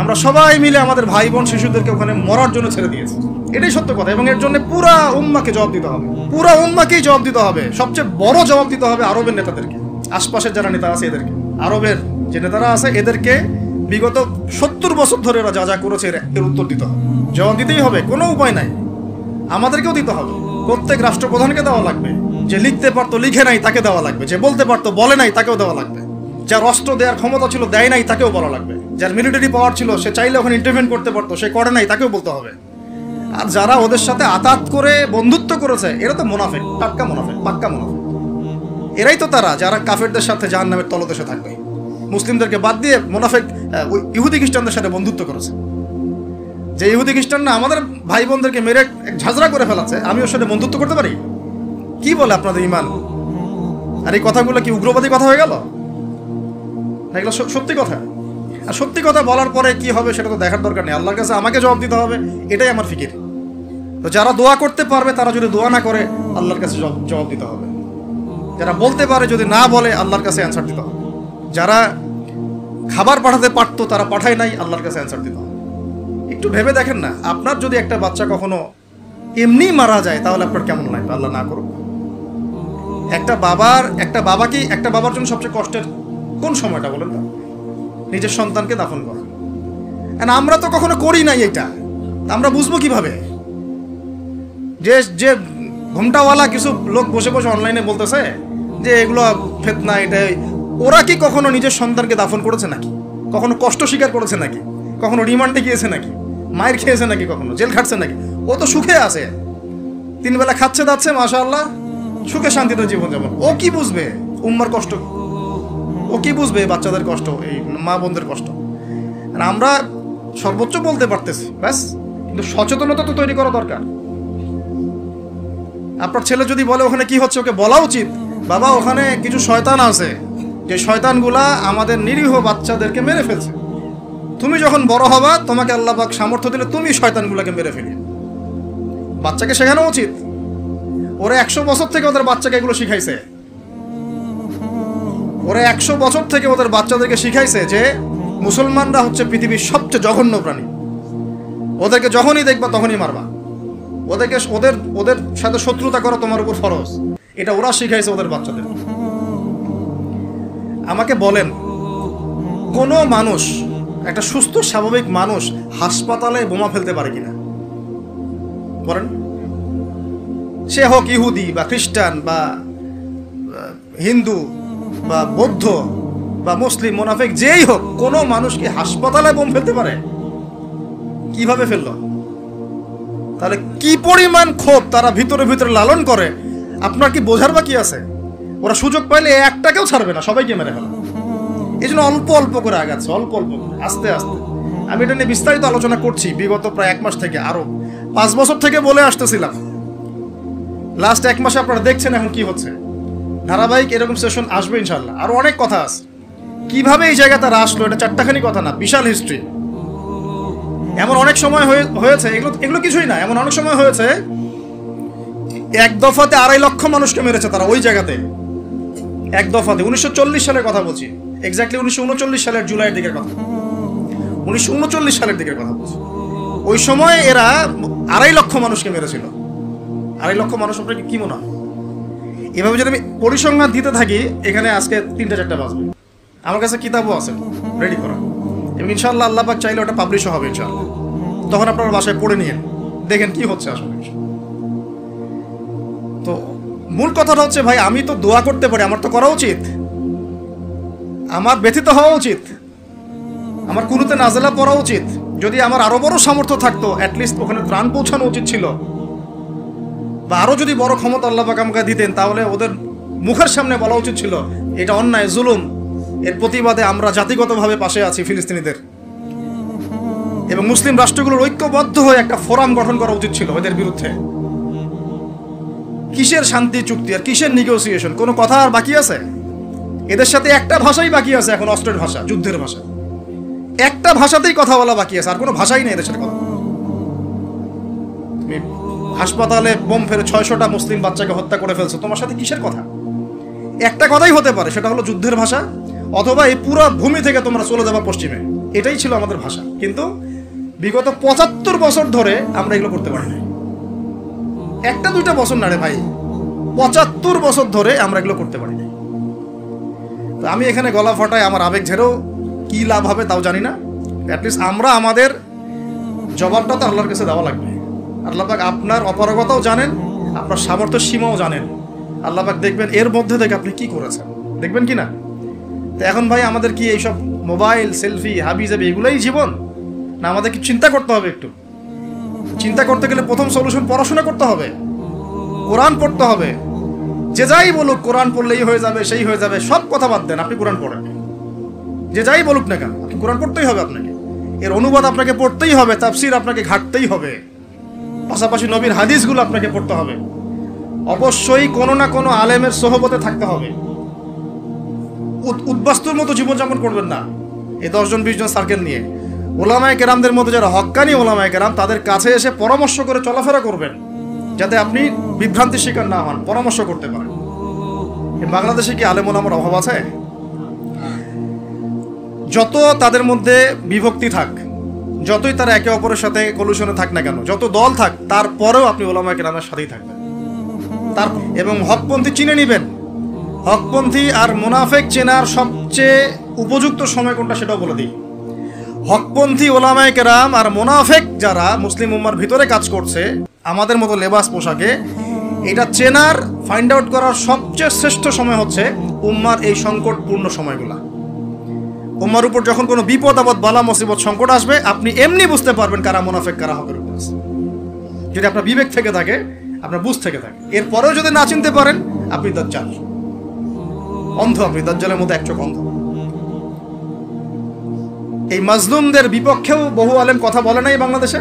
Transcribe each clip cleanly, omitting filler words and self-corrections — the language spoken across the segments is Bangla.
আমরা সবাই মিলে আমাদের ভাই বোন শিশুদেরকে ওখানে মরার জন্য ছেড়ে দিয়েছি। এটাই সত্য কথা। এবং এর জন্য পুরা উম্মাকে জবাব দিতে হবে, পুরা উম্মাকেই জবাব দিতে হবে। সবচেয়ে বড় জবাব দিতে হবে আরবের নেতাদেরকে, আশপাশের যারা নেতা আছে এদেরকে, আরবের যে নেতারা আছে এদেরকে বিগত 70 বছর ধরে ওরা যা যা করেছে এর উত্তর দিতে হবে, জবাব দিতেই হবে, কোনো উপায় নাই। আমাদেরকেও দিতে হবে, প্রত্যেক রাষ্ট্রপ্রধানকে দেওয়া লাগবে, যে লিখতে পারতো লিখে নাই তাকে দেওয়া লাগবে, যে বলতে পারতো বলে নাই তাকেও দেওয়া লাগবে, যার অস্ত্র দেওয়ার ক্ষমতা ছিল দেয় নাই তাকেও বলা লাগবে, যার মিলিটারি পাওয়ার ছিল সে চাইলে ওখানে ইন্টারভেন করতে পারতো সে করে নাই তাকেও বলতে হবে। আর যারা ওদের সাথে আতাত করে বন্ধুত্ব করেছে এরা তো মুনাফিক, টাটকা মুনাফিক, পাক্কা মুনাফিক। এরাই তো তারা যারা কাফেরদের সাথে জাহান্নামের তলদেশে থাকবে, মুসলিমদেরকে বাদ দিয়ে মুনাফিক ওই ইহুদি খ্রিস্টানদের সাথে বন্ধুত্ব করেছে। যে ইহুদি খ্রিস্টানরা আমাদের ভাই বোনদেরকে মেরে ঝাঁঝরা করে ফেলাচ্ছে, আমি ওর সাথে বন্ধুত্ব করতে পারি? কি বলে আপনাদের ইমান? আর এই কথাগুলো কি উগ্রবাদী কথা হয়ে গেল? এগুলো সত্যি কথা। আর সত্যি কথা বলার পরে কি হবে সেটা তো দেখার দরকার নেই, আল্লাহর কাছে আমাকে জবাব দিতে হবে, এটাই আমার ফিকির। তো যারা দোয়া করতে পারবে তারা যদি দোয়া না করে আল্লাহর কাছে জবাব দিতে হবে, যারা বলতে পারে যদি না বলে আল্লাহর কাছে অ্যান্সার দিতে হবে, যারা খাবার পাঠাতে পারতো তারা পাঠায় নাই আল্লাহর কাছে অ্যান্সার দিতে হবে। একটু ভেবে দেখেন না, আপনার যদি একটা বাচ্চা কখনো এমনি মারা যায় তাহলে আপনার কেমন লাগবে? আল্লাহ না করুক। একটা বাবার জন্য সবচেয়ে কষ্টের কোন সময়টা বলেন না? নিজের সন্তানকে দাফন করা। আমরা তো কখনো করি নাই এটা, আমরা বুঝবো কিভাবে? যে ঘোমটাওয়ালা কিছু লোক বসে বসে অনলাইনে বলতেছে যে এগুলো ফিতনা, এটাই, ওরা কি কখনো নিজের সন্তানকে দাফন করেছে নাকি? কখনো কষ্ট স্বীকার করেছে নাকি? কখনো রিমান্ডে গিয়েছে নাকি? মায়ের খেয়েছে নাকি? কখনো জেল খাটছে নাকি? ও তো সুখে আছে, 3 বেলা খাচ্ছে দাচ্ছে, মাশাআল্লাহ, সুখে শান্তিতে জীবনযাপন। ও কি বুঝবে উম্মার কষ্ট? ও কি বুঝবে বাচ্চাদের কষ্ট, এই মা বোনদের কষ্ট? আমরা সর্বোচ্চ বলতে পারতেছি ব্যাস, কিন্তু সচেতনতা তো তৈরি করা দরকার। আপনার ছেলে যদি বলে ওখানে কি হচ্ছে, ওকে বলা উচিত, বাবা ওখানে কিছু শয়তান আছে, যে শয়তানগুলা আমাদের নিরীহ বাচ্চাদেরকে মেরে ফেলছে। তুমি যখন বড় হবা তোমাকে আল্লাহ পাক সামর্থ্য দিলে তুমি শয়তানগুলোকে মেরে ফেলি। বাচ্চাকে শেখানো উচিত। ওরা 100 বছর থেকে ওদের বাচ্চাকে এগুলো শিখাইছে। ওরা 100 বছর থেকে ওদের বাচ্চাদেরকে শিখাইছে যে মুসলমানরা হচ্ছে পৃথিবীর সবচেয়ে জঘন্য প্রাণী। ওদেরকে যখনই দেখবা তখনই মারবা, ওদের সাথে শত্রুতা করা তোমার উপর ফরজ। এটা ওরা শিখাইছে ওদের বাচ্চাদের। আমাকে বলেন, কোনো মানুষ, একটা সুস্থ স্বাভাবিক মানুষ হাসপাতালে বোমা ফেলতে পারে কিনা বলেন? সে হোক ইহুদি বা খ্রিস্টান বা হিন্দু বা বৌদ্ধ বা মুসলিম, মুনাফিক, যেই হোক, কোনো মানুষ কি হাসপাতালে বোম ফেলতে পারে? কিভাবে ফেললো? তাহলে কি পরিমাণ ক্ষোভ তারা ভিতরে ভিতরে লালন করে আপনার কি বোঝার বাকি আছে? ওরা সুযোগ পাইলে একটাকেও ছাড়বে না, সবাইকে মেরে ফেলা। এই জন্য অল্প অল্প করে আগাচ্ছে, অল্প অল্প আস্তে আস্তে। আমি এটা নিয়ে বিস্তারিত আলোচনা করছি বিগত প্রায় 1 মাস থেকে, আরো 5 বছর থেকে বলে আসতেছিলাম। লাস্ট 1 মাসে আপনারা দেখছেন এখন কি হচ্ছে। ধারাবাহিক এরকম সেশন আসবে ইনশাল্লাহ। আরো অনেক কথা আছে, কিভাবে এই জায়গা তারা আসলো, এটা 4টাখানি কথা না, বিশাল হিস্ট্রি। এমন অনেক সময় হয়েছে, এগুলো কিছুই না, এমন অনেক সময় হয়েছে 1 দফাতে 2.5 লক্ষ মানুষকে মেরেছে তারা ওই জায়গাতে, 1 দফাতে। 1940 সালের কথা বলছি, এক্স্যাক্টলি 1939 সালের জুলাইয়ের দিকের কথা, 1939 সালের দিকের কথা বলছি। ওই সময় এরা 2.5 লক্ষ মানুষকে মেরেছিল। 2.5 লক্ষ মানুষ আপনার কি মনে হয়? এভাবে যদি আমি পরিসংখ্যান দিতে থাকি এখানে আজকে 3টা-4টা বাজবে। আমার কাছে কিতাবও আছে রেডি করা, এবং ইনশাআল্লাহ আল্লাহ পাক চাইলে ওটা পাবলিশও হবে ইনশাআল্লাহ। তখন আপনারা বাসায় পড়ে নিয়েন, দেখেন কি হচ্ছে আসলে। তো মূল কথাটা হচ্ছে, ভাই আমি তো দোয়া করতে পারি, আমার তো করা উচিত, আমার ব্যথিত হওয়া উচিত, আমার কুনুতে নাজেলা পড়া উচিত। যদি আমার আরো বড় সামর্থ্য থাকতো অ্যাটলিস্ট ওখানে ত্রাণ পৌঁছানো উচিত ছিল, বা আরো যদি বড় ক্ষমতা আল্লাহ পাক আমাকে দিতেন তাহলে ওদের মুখের সামনে বলা উচিত ছিল এটা অন্যায়, জুলুম, এর প্রতিবাদে আমরা জাতিগতভাবে পাশে আছি ফিলিস্তিনিদের, এবং মুসলিম রাষ্ট্রগুলোর ঐক্যবদ্ধ হয়ে একটা ফোরাম গঠন করা উচিত ছিল এদের বিরুদ্ধে। কিসের শান্তি চুক্তি আর কিসের নেগোসিয়েশন? কোনো কথা আর বাকি আছে? এদের সাথে একটা ভাষাই বাকি আছে এখন, অস্ত্রের ভাষা, যুদ্ধের ভাষা। একটা ভাষাতেই কথা বলা বাকি আছে, আর কোনো ভাষাই নেই এদের সাথে কথা। তুমি হাসপাতালে বোম ফেলে 600টা মুসলিম বাচ্চাকে হত্যা করে ফেলছো, তোমার সাথে কিসের কথা? একটা কথাই হতে পারে, সেটা হলো যুদ্ধের ভাষা, অথবা এই পুরো ভূমি থেকে তোমরা চলে যাবা পশ্চিমে। এটাই ছিল আমাদের ভাষা। কিন্তু বিগত ৭৫ বছর ধরে আমরা এগুলো করতে পারি না। একটা দুইটা বছর না রে ভাই, ৭৫ বছর ধরে আমরা এগুলো করতে পারি না। তো আমি এখানে গলা ফাটায় আমার আবেগ ঝেড়েও কি লাভ হবে তাও জানি না। অ্যাটলিস্ট আমরা আমাদের জবাবটা তো আল্লাহর কাছে দেওয়া লাগবে। আল্লাহ পাক আপনার অপারগতাও জানেন, আপনার সামর্থ্য সীমাও জানেন। আল্লাহ পাক দেখবেন এর মধ্যে থেকে আপনি কি করেছেন, দেখবেন কি না। তো এখন ভাই আমাদের কি এইসব মোবাইল, সেলফি, হাবি জাবি এগুলোই জীবন, না আমাদের কি চিন্তা করতে হবে? একটু চিন্তা করতে গেলে প্রথম সলিউশন পড়াশোনা করতে হবে, কোরআন পড়তে হবে। যে যাই বলুক কোরআন পড়লেই হয়ে যাবে, সেই হয়ে যাবে, সব কথা বাদ দেন, আপনি কোরআন পড়েন। যে যাই বলুক না কেন, আপনি কোরআন পড়তেই হবে, আপনাকে এর অনুবাদ আপনাকে পড়তেই হবে, তাফসির আপনাকে ঘাটতেই হবে, পাশাপাশি নবীর হাদিসগুলো আপনাকে পড়তে হবে। অবশ্যই কোনো না কোনো আলেমের সোহবতে থাকতে হবে। উদ্বাস্তুর মতো জীবনযাপন করবেন না এই 10 জন 20 জন সার্কেল নিয়ে। ওলামায়ে কেরামদের মতো যারা হক্কানি ওলামায়ে কেরাম, তাদের কাছে এসে পরামর্শ করে চলাফেরা করবেন, যাতে আপনি বিভ্রান্তির শিকার না হন, পরামর্শ করতে পারেন। বাংলাদেশে কি আলেম ওলামার অভাব আছে? যত তাদের মধ্যে বিভক্তি থাক, যতই তারা একে অপরের সাথে কলুশনে থাক না কেন, যত দল থাক, তারপরেও আপনি ওলামায়ে কেরামের সাথেই থাকবেন। এবং হকপন্থী চিনে নিবেন। হকপন্থী আর মুনাফেক চেনার সবচেয়ে উপযুক্ত সময় কোনটা সেটাও বলে দিই। হকপন্থী ওলামায়ে কেরাম আর মুনাফেক যারা মুসলিম উম্মার ভিতরে কাজ করছে আমাদের মতো লেবাস পোশাকে, এটা চেনার, ফাইন্ড আউট করার সবচেয়ে শ্রেষ্ঠ সময় হচ্ছে উম্মার এই সংকটপূর্ণ সময়গুলা। উম্মার উপর যখন কোনো বিপদ আপদ, বালা মুসিবত, সংকট আসবে, আপনি এমনি বুঝতে পারবেন কারা মুনাফেক কারা হকের উপর আছে, যদি আপনার বিবেক থেকে থাকে, আপনার বুঝ থেকে থাকে। এরপরেও যদি না চিনতে পারেন, আপনি দাজ্জাল, অন্ধ, আপনি দাজ্জালের মতো এক চোখ অন্ধ। এই মাজলুমদের বিপক্ষেও বহু আলেম কথা বলে নাই, বাংলাদেশে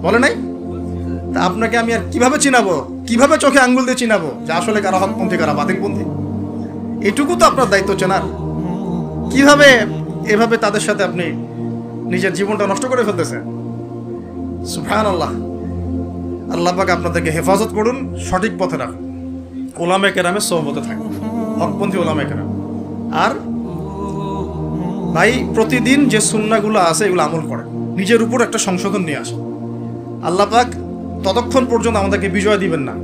বলে নাই। তা আপনাকে আমি আর কিভাবে চিনাবো, কিভাবে চোখে আঙ্গুল দিয়ে চিনাবো যে আসলে কারা হকপন্থী কারা বাতিলপন্থী? এটুকু তো আপনার দায়িত্ব চেনার। কিভাবে এভাবে তাদের সাথে আপনি নিজের জীবনটা নষ্ট করে ফেলতেছেন? সুবহানাল্লাহ। আল্লাহ পাক আপনাদেরকে হেফাজত করুন, সঠিক পথে রাখুন, ওলামায়ে কেরামের সোহবতে থাকুন, হকপন্থী ওলামায়ে কেরাম। আর ভাই প্রতিদিন যে সুন্নাহগুলো আছে এগুলো আমল করেন, নিজের উপর একটা সংশোধন নিয়ে আসেন। আল্লাহ পাক ততক্ষণ পর্যন্ত আমাদেরকে বিজয় দিবেন না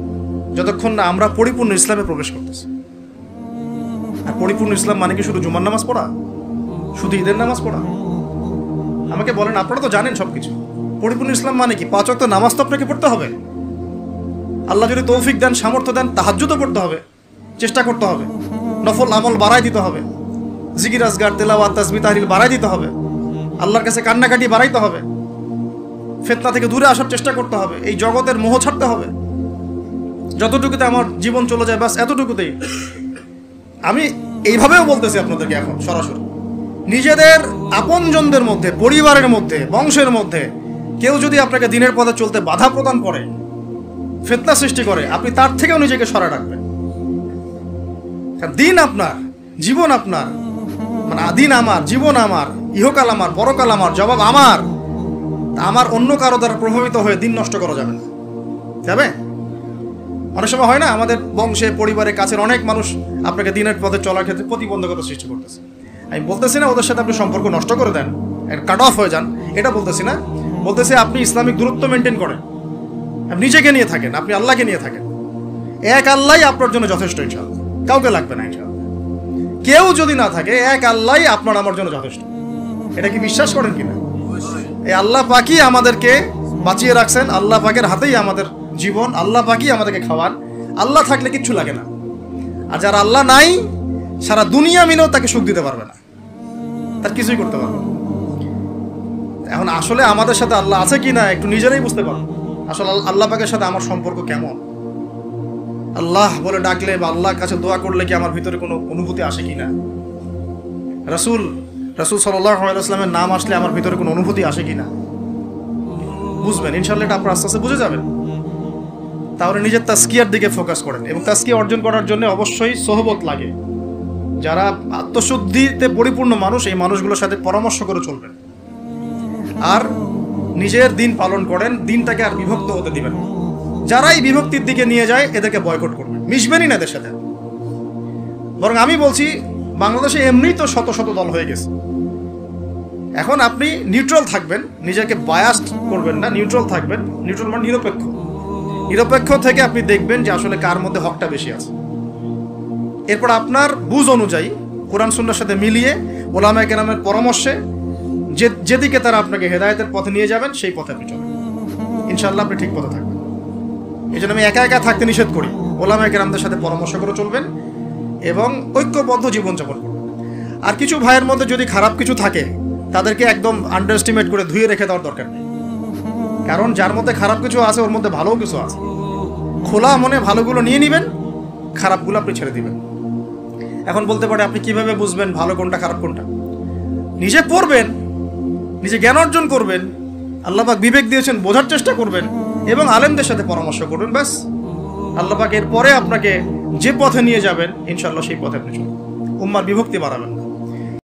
যতক্ষণ না আমরা পরিপূর্ণ ইসলামে প্রবেশ করতেছি। আর পরিপূর্ণ ইসলাম মানে কি শুধু জুমার নামাজ পড়া, শুধু ঈদের নামাজ পড়া? আমাকে বলেন, আপনারা তো জানেন সবকিছু। পরিপূর্ণ ইসলাম মানে কি? 5 ওয়াক্ত নামাজ তো আপনাকে পড়তে হবে। আল্লাহ যদি তৌফিক দেন, সামর্থ্য দেন, তাহাজ্জুদও পড়তে হবে, চেষ্টা করতে হবে, নফল আমল বাড়াই দিতে হবে, জিকির আজগার, তেলাওয়াত, তাসবিহ, তাহলিল বাড়াই দিতে হবে, আল্লাহর কাছে কান্নাকাটি বাড়াইতে হবে, ফিতনা থেকে দূরে আসার চেষ্টা করতে হবে, এই জগতের মোহ ছাড়তে হবে। যতটুকুতে আমার জীবন চলে যায় বাস এতটুকুতেই। আমি এইভাবেও বলতেছি আপনাদেরকে এখন সরাসরি, নিজেদের আপনজনদের মধ্যে, পরিবারের মধ্যে, বংশের মধ্যে কেউ যদি আপনাকে দিনের পথে চলতে বাধা প্রদান করে, ফিতনা সৃষ্টি করে, আপনি তার থেকেও নিজেকে সরা রাখবেন। দিন আপনার, জীবন আপনার, মানে দিন আমার, জীবন আমার, ইহকাল আমার, পরকাল আমার, জবাব আমার। আমার অন্য কারো দ্বারা প্রভাবিত হয়ে দিন নষ্ট করা যাবে না, যাবে? অনেক সময় হয় না, আমাদের বংশে, পরিবারে, কাছের অনেক মানুষ আপনাকে দিনের পথে চলার ক্ষেত্রে প্রতিবন্ধকতা সৃষ্টি করতেছে। আমি বলতেছি না ওদের সাথে আপনি সম্পর্ক নষ্ট করে দেন, কাট অফ হয়ে যান, এটা বলতেছি না। বলতেছি আপনি ইসলামিক দূরত্ব মেনটেন করেন, আপনি নিজেকে নিয়ে থাকেন, আপনি আল্লাহকে নিয়ে থাকেন। এক আল্লাহই আপনার জন্য যথেষ্ট, ইনশাআল্লাহ কাউকে লাগবে না। ইনশাআল্লাহ কেউ যদি না থাকে, এক আল্লাহই আপনার আমার জন্য যথেষ্ট। এটা কি বিশ্বাস করেন কিনা? এই আল্লাহ পাকই আমাদেরকে বাঁচিয়ে রাখছেন, আল্লাহ পাকের হাতেই আমাদের জীবন, আল্লাহ পাকই আমাদেরকে খাওয়ান। আল্লাহ থাকলে কিচ্ছু লাগে না। আর যারা আল্লাহ নাই, সারা দুনিয়া মিলেও তাকে সুখ দিতে পারবে না, তার কিছুই করতে পারবে না। এখন আসলে আমাদের সাথে আল্লাহ আছে কি না একটু নিজেরাই বুঝতে পারবো। আসলে আল্লাহ পাকের সাথে আমার সম্পর্ক কেমন? আল্লাহ বলে ডাকলে বা আল্লাহর কাছে দোয়া করলে কি আমার ভিতরে কোনো অনুভূতি আসে কি না? রাসূল সাল্লাল্লাহু আলাইহি ওয়াসাল্লামের নাম আসলে আমার ভিতরে কোনো অনুভূতি আসে কি না? বুঝবেন ইনশাআল্লাহ, এটা আপনার আস্তে আস্তে বুঝে যাবেন। তাহলে নিজের তাজকিয়ার দিকে ফোকাস করেন, এবং তাজকিয়া অর্জন করার জন্য অবশ্যই সোহবত লাগে। যারা আত্মশুদ্ধিতে পরিপূর্ণ মানুষ, এই মানুষগুলোর সাথে পরামর্শ করে চলবেন। আর নিজের দিন পালন করেন, দিনটাকে আর বিভক্ত হতে দিবেন। যারা এই বিভক্তির দিকে নিয়ে যায় এদেরকে বয়কট করবেন, মিশবেনই না এদের সাথে। বরং আমি বলছি, বাংলাদেশে এমনিই তো শত শত দল হয়ে গেছে, এখন আপনি নিউট্রাল থাকবেন, নিজেকে বায়াসড করবেন না, নিউট্রাল থাকবেন। নিউট্রাল মানে নিরপেক্ষ। নিরপেক্ষ থেকে আপনি দেখবেন যে আসলে কার মধ্যে হকটা বেশি আছে। এরপর আপনার বুঝ অনুযায়ী কোরআন সুন্নাহর সাথে মিলিয়ে ওলামায়ে কেরামের পরামর্শে যেদিকে তারা আপনাকে হেদায়েতের পথে নিয়ে যাবেন সেই পথে আপনি চলবেন, ইনশাআল্লাহ আপনি ঠিক পথে থাকবেন। এই জন্য আমি একা একা থাকতে নিষেধ করি। ওলামায়ে কেরামদের সাথে পরামর্শ করে চলবেন এবং ঐক্যবদ্ধ জীবনযাপন করবেন। আর কিছু ভাইয়ের মধ্যে যদি খারাপ কিছু থাকে তাদেরকে একদম আন্ডার এস্টিমেট করে ধুয়ে রেখে দেওয়ার দরকার নেই, কারণ যার মধ্যে খারাপ কিছু আছে ওর মধ্যে ভালোও কিছু আছে। খোলা মনে ভালোগুলো নিয়ে নেবেন, খারাপগুলো আপনি ছেড়ে দিবেন। এখন বলতে পারে আপনি কিভাবে বুঝবেন ভালো কোনটা খারাপ কোনটা? নিজে পড়বেন, নিজে জ্ঞান অর্জন করবেন, আল্লাহ পাক বিবেক দিয়েছেন, বোঝার চেষ্টা করবেন এবং আলেমদের সাথে পরামর্শ করবেন, ব্যাস। আল্লাহ পাক এরপরে আপনাকে যে পথে নিয়ে যাবেন ইনশাআল্লাহ সেই পথে আপনি চলুন। উম্মার বিভক্তি বাড়াবেন না।